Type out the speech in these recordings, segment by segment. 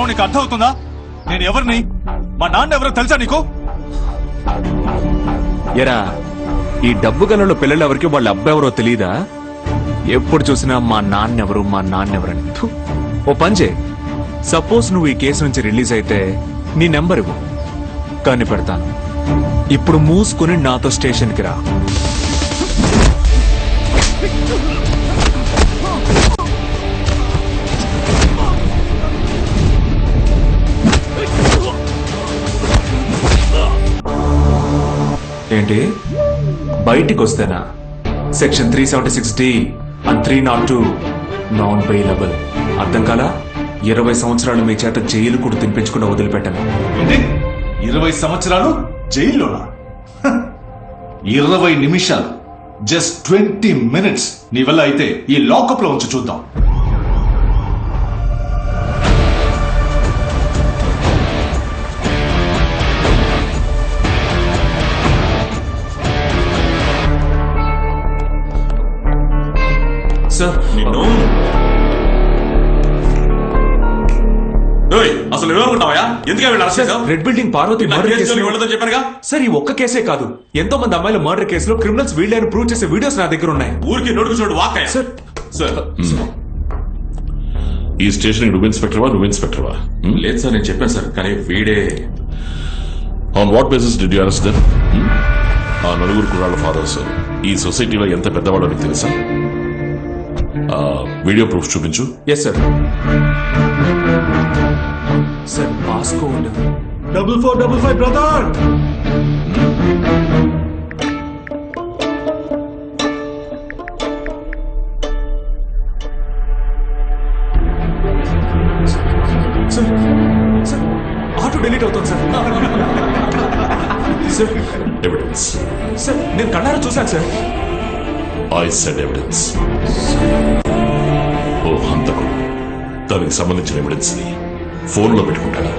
నీకు అర్థం అవుతుందా? నేను ఎవరిని, మా నాన్న ఎవరో తెలుసా నీకు? ఎరా, ఈ డబ్బు గలలో పిల్లలు ఎవరికి వాళ్ళ అబ్బాయి ఎవరో తెలీదా? ఎప్పుడు చూసినా మా నాన్నెవరని. ఓ పంజే, సపోజ్ నువ్వు ఈ కేసు నుంచి రిలీజ్ అయితే నీ నెంబర్ ఇవ్వు, కానీ పెడతాను. ఇప్పుడు మూసుకుని నాతో స్టేషన్కి రా. ఏంటి, బయటికి వస్తేనా? Section 376D and 302 non bailable. అర్థం కాలా? 20 సంవత్సరాలు మీ చేత జైలు కూడా తినిపించకుండా వదిలిపెట్టాను. 20 సంవత్సరాలు జైల్లోనా? 20 నిమిషాలు, జస్ట్ 20 minutes నీ వల్ల అయితే ఈ లాకప్ లో ఉంచి చూద్దాం. సార్, నిన్ను అసలు ఎవరుకుంటావా? ఎందుకే రెడ్ బిల్డింగ్ పార్వతి మర్డర్ కేసులో వెళ్ళదని చెప్పారుగా. సార్, ఈ ఒక్క కేసే కాదు, ఎంతో మంది అమ్మాయిల మర్డర్ కేసులో క్రిమినల్స్ వీళ్ళని ప్రూవ్ చేసే వీడియోస్ నా దగ్గర ఉన్నాయి. ఊరికి నోటుకు చూడు వాక్. సార్, ఈ స్టేషన్ నువ్వు ఇన్స్పెక్టర్వా? లేదు సార్, నేను చెప్పాను సార్, కానీ వీడే. On what basis did you arrest them? ఆ నలుగురు కుర్రాళ్ళ ఫాదర్స్ ఈ సొసైటీలో ఎంత పెద్దవాడో నీకు తెలుసా? వీడియో ప్రూఫ్ చూపించు. Yes sir. Sir, passcode 4455 brother. Sir, auto delete అవుతుంది సార్. Sir, evidence. సార్, నేను కళ్ళారా చూశాను సార్. I said evidence. ఓ హంతకుడు దానికి సంబంధించిన ఎవిడెన్స్ ని ఫోన్ లో పెట్టుకుంటాడు.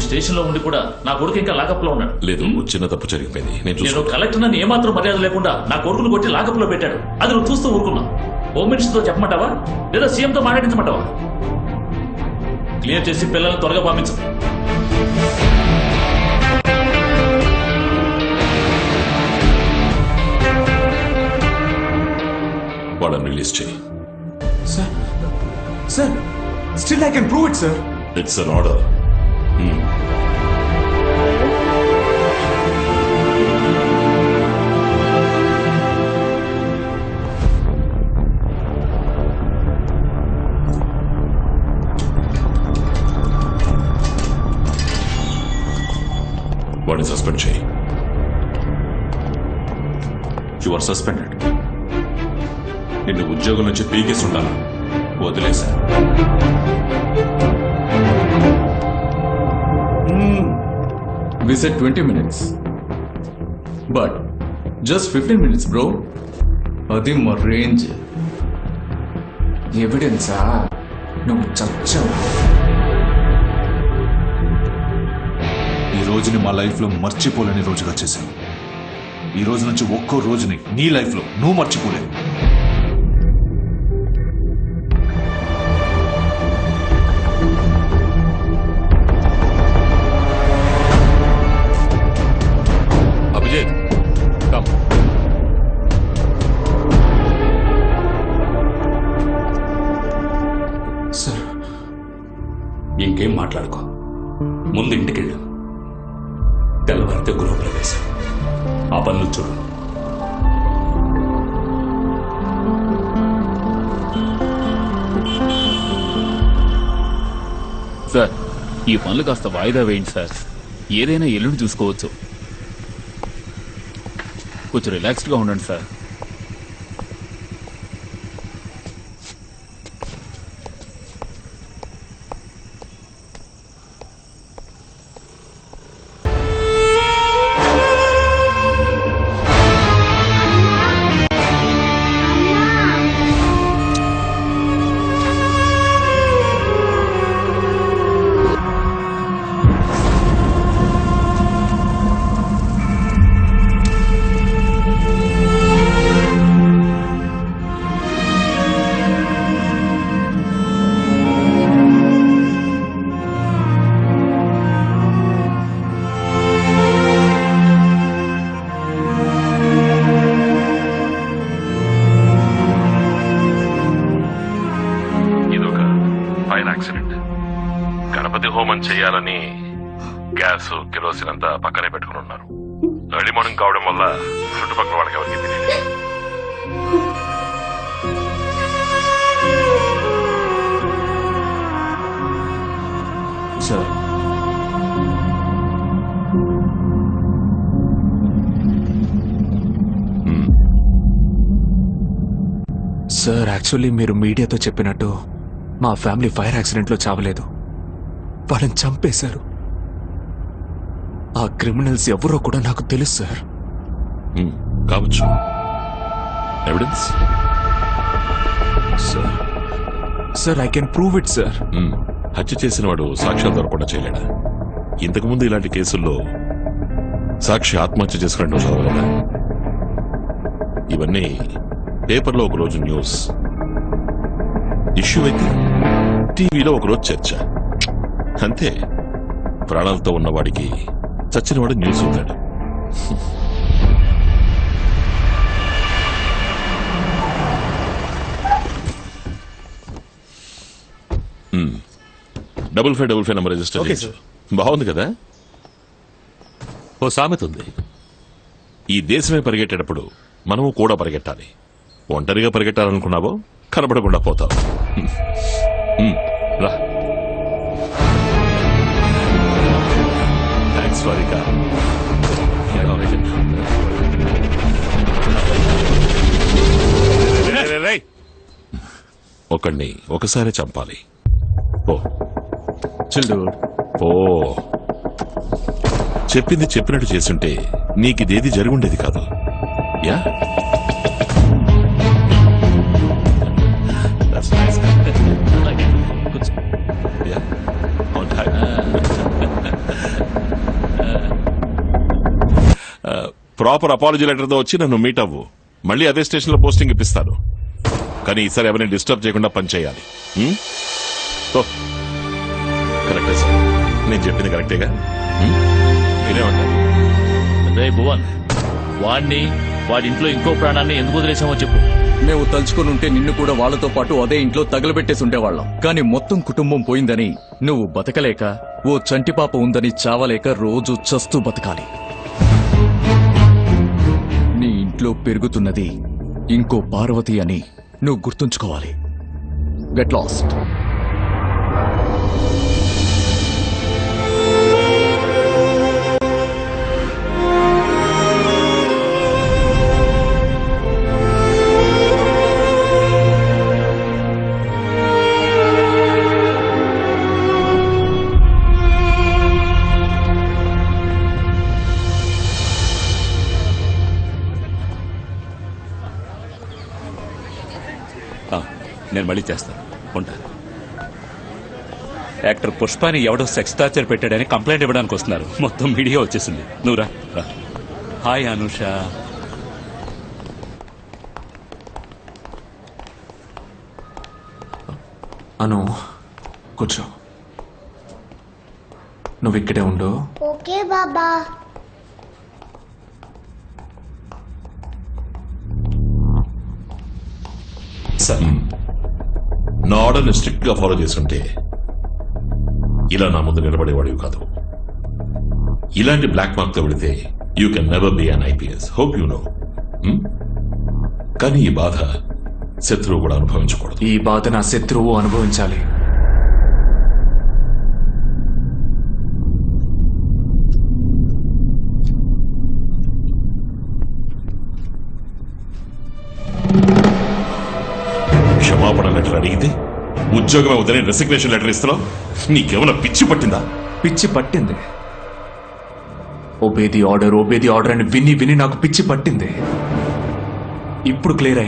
స్టేషన్ లో ఉండి కూడా నా కొడుకు ఇంకా లాకప్ లో ఉన్నాడు. లేదు, చిన్న తప్పు జరిగిపోయింది. నేను కలెక్టర్ నన్ను ఏమాత్రం మర్యాద లేకుండా నా కొడుకును కొట్టి లాకప్ లో పెట్టాడు. అది నువ్వు చూస్తూ ఊరుకున్నా. హోమ్ మినిస్టర్తో చెప్పమంటావా లేదా సీఎంతో మాట్లాడించమంటావా? క్లియర్ చేసి పిల్లల్ని త్వరగా పంపించు. వాళ్ళని రిలీజ్ చేయి. Sir, still I can prove it sir. It's an order. వాడిని సస్పెండ్ చేయి. You are suspended. నిన్ను ఉద్యోగం నుంచి పీకేసి ఉండాలి, వదిలేశా. We said 20 minutes. But just 15 minutes, bro. అది మా రేంజ్. ఎవిడెన్సా? నువ్వు చచ్చావు. ఈ రోజుని మా లైఫ్ లో మర్చిపోలేని రోజుగా చేశాను. ఈ రోజు నుంచి ఒక్కో రోజుని నీ లైఫ్ లో నువ్వు మర్చిపోలేవు. అభిజిత్, కమ్. సార్, ఇంకేం మాట్లాడుకో, ముందు ఇంటికెళ్ళు. తెల్లవారితే గృహప్రవేశం. ఆ పనులు చూడు. సార్, ఈ పనులు కాస్త వాయిదా వేయండి సార్. ఏదైనా ఎల్లుండి చూసుకోవచ్చు. కొంచెం రిలాక్స్డ్గా ఉండండి సార్. ఏమైనా చేయాలని గ్యాస్ కిరోసిన్ అంతా పక్కనే పెట్టుకుని ఉన్నారు. ఎర్లీ మార్నింగ్ కావడం వల్ల చుట్టుపక్కల వాళ్ళకి ఎవరికి తెలియదు. సార్ సార్ యాక్చువల్లీ మీరు మీడియాతో చెప్పినట్టు మా ఫ్యామిలీ ఫైర్ యాక్సిడెంట్లో చావలేదు, వాళ్ళని చంపేశారు. ఆ క్రిమినల్స్ ఎవరో కూడా నాకు తెలుసు సార్. కావచ్చు. Evidence? Sir I can prove it sir. హత్య చేసిన వాడు సాక్ష్యాలు దొరకకుండా చేయలేడా? ఇంతకుముందు ఇలాంటి కేసుల్లో సాక్షి ఆత్మహత్య చేసుకున్నట్టు చదవలేదా? ఇవన్నీ పేపర్లో ఒకరోజు న్యూస్, ఇష్యూ అయితే టీవీలో ఒకరోజు చర్చ, అంతే. ప్రాణాలతో ఉన్నవాడికి చచ్చినవాడు న్యూస్ అవుతాడు. డబుల్ ఫైవ్ నంబర్ రిజిస్టర్ చేయొచ్చు. బాగుంది కదా? ఓ సామెత ఉంది, ఈ దేశమే పరిగెట్టేటప్పుడు మనము కూడా పరిగెట్టాలి. ఒంటరిగా పరిగెట్టాలనుకున్నావో కనబడకుండా పోతావు. రా. థ్యాంక్స్ వారికా. ఒకడిని ఒకసారి చంపాలి. ఓ ఓ చెప్పింది చెప్పినట్టు చేస్తుంటే నీకిదేది జరుగుండేది కాదు. యా, ప్రాపర్ అపాలజీ లెటర్తో వచ్చి నన్ను మీట్ అవ్వు. మళ్ళీ అదే స్టేషన్లో పోస్టింగ్ ఇప్పిస్తాను. కానీ ఈసారి ఎవరిని డిస్టర్బ్ చేయకుండా పని చేయాలి. కరెక్టే సార్, నేను చెప్పింది కరెక్టేగా? మీరేమంటారు? రే భువన్, వాడి ఇంట్లో ఇంకో ప్రాణాన్ని ఎందుకు వదిలేసామో చెప్పు. మేము తలుచుకుని ఉంటే నిన్ను కూడా వాళ్ళతో పాటు అదే ఇంట్లో తగలబెట్టేసి ఉండేవాళ్ళం. కానీ మొత్తం కుటుంబం పోయిందని నువ్వు బతకలేక, ఓ చంటి పాప ఉందని చావలేక రోజు చస్తూ బతకాలి. నీ ఇంట్లో పెరుగుతున్నది ఇంకో పార్వతి అని నువ్వు గుర్తుంచుకోవాలి. Get lost. నేను మళ్ళీ చేస్తాను, ఉంటా. యాక్టర్ పుష్పాని ఎవడో సెక్స్ టార్చర్ పెట్టాడని కంప్లైంట్ ఇవ్వడానికి వస్తున్నారు. మొత్తం మీడియా వచ్చేసింది. నువ్వు రా. హాయ్ అనుష. అను కూర్చో, నువ్వు ఇక్కడే ఉండు. ఓకే బాబా. సార్, నా ఆర్డర్ని స్ట్రిక్ట్ గా ఫాలో చేసుకుంటే ఇలా నా ముందు నిలబడేవాడివి కాదు. ఇలాంటి బ్లాక్ మార్క్ తో పెడితే you can never be an IPS. Hope you know. కానీ ఈ బాధ శత్రువు కూడా అనుభవించకూడదు. ఈ బాధ నా శత్రువు అనుభవించాలి. క్షమాపణ లెటర్ అడిగితే ఉద్యోగమే వద్దని రెసిగ్నేషన్ లెటర్ ఇస్తున్నావు. నీకేమైనా పిచ్చి పట్టిందా? పిచ్చి పట్టింది. ఓబేది ఆర్డర్ అని విని నాకు పిచ్చి పట్టింది. ఇప్పుడు క్లియర్ అయింది.